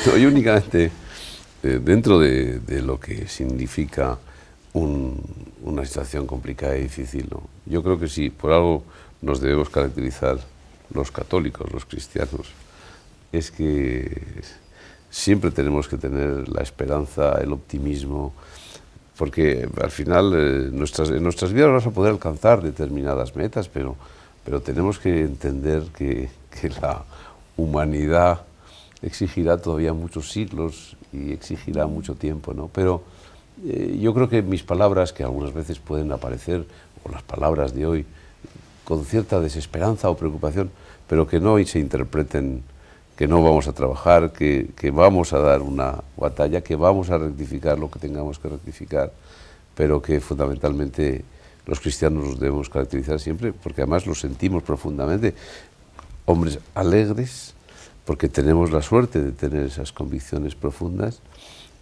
No, yo únicamente, dentro de lo que significa una situación complicada y difícil, ¿no? Yo creo que si por algo nos debemos caracterizar los católicos, los cristianos, es que siempre tenemos que tener la esperanza, el optimismo, porque al final en nuestras vidas vamos a poder alcanzar determinadas metas, pero pero tenemos que entender que la humanidad exigirá todavía muchos siglos y exigirá mucho tiempo, ¿no? Pero yo creo que mis palabras, que algunas veces pueden aparecer, o las palabras de hoy, con cierta desesperanza o preocupación, pero que no se interpreten que no vamos a trabajar, que vamos a dar una batalla, que vamos a rectificar lo que tengamos que rectificar, pero que fundamentalmente los cristianos nos debemos caracterizar siempre, porque además lo sentimos profundamente, hombres alegres, porque tenemos la suerte de tener esas convicciones profundas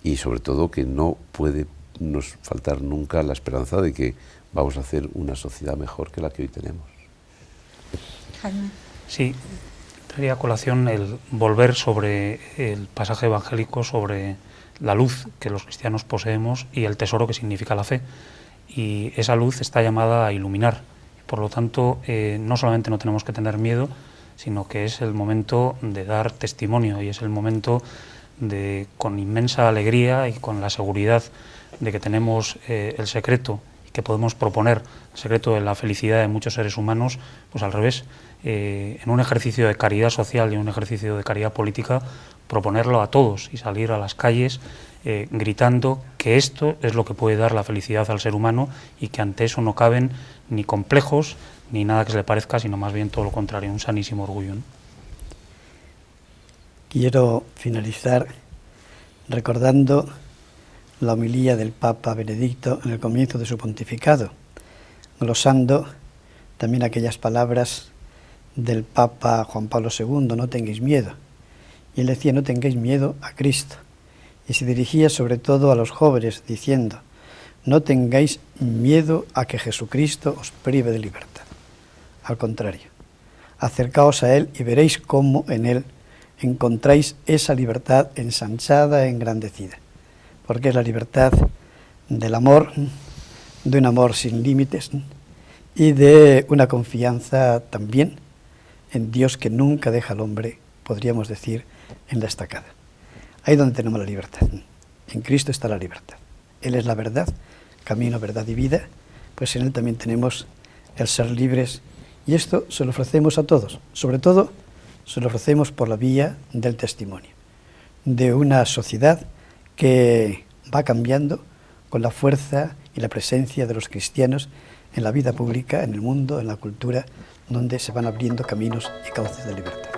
y sobre todo que no puede nos faltar nunca la esperanza de que vamos a hacer una sociedad mejor que la que hoy tenemos. Jaime. Sí, traería a colación el volver sobre el pasaje evangélico, sobre la luz que los cristianos poseemos y el tesoro que significa la fe. Y esa luz está llamada a iluminar. Por lo tanto, no solamente no tenemos que tener miedo, sino que es el momento de dar testimonio y es el momento de, con inmensa alegría y con la seguridad de que tenemos el secreto y que podemos proponer el secreto de la felicidad de muchos seres humanos, pues al revés, en un ejercicio de caridad social y un ejercicio de caridad política, proponerlo a todos y salir a las calles gritando que esto es lo que puede dar la felicidad al ser humano y que ante eso no caben ni complejos ni nada que se le parezca, sino más bien todo lo contrario, un sanísimo orgullo, ¿no? Quiero finalizar recordando la homilía del Papa Benedicto en el comienzo de su pontificado, glosando también aquellas palabras del Papa Juan Pablo II, no tengáis miedo. Y él decía, no tengáis miedo a Cristo. Y se dirigía sobre todo a los jóvenes, diciendo, no tengáis miedo a que Jesucristo os prive de libertad. Al contrario, acercaos a Él y veréis cómo en Él encontráis esa libertad ensanchada, engrandecida, porque es la libertad del amor, de un amor sin límites y de una confianza también en Dios que nunca deja al hombre, podríamos decir, en la estacada. Ahí donde tenemos la libertad. En Cristo está la libertad. Él es la verdad, camino, verdad y vida, pues en Él también tenemos el ser libres. Y esto se lo ofrecemos a todos, sobre todo se lo ofrecemos por la vía del testimonio, de una sociedad que va cambiando con la fuerza y la presencia de los cristianos en la vida pública, en el mundo, en la cultura, donde se van abriendo caminos y cauces de libertad.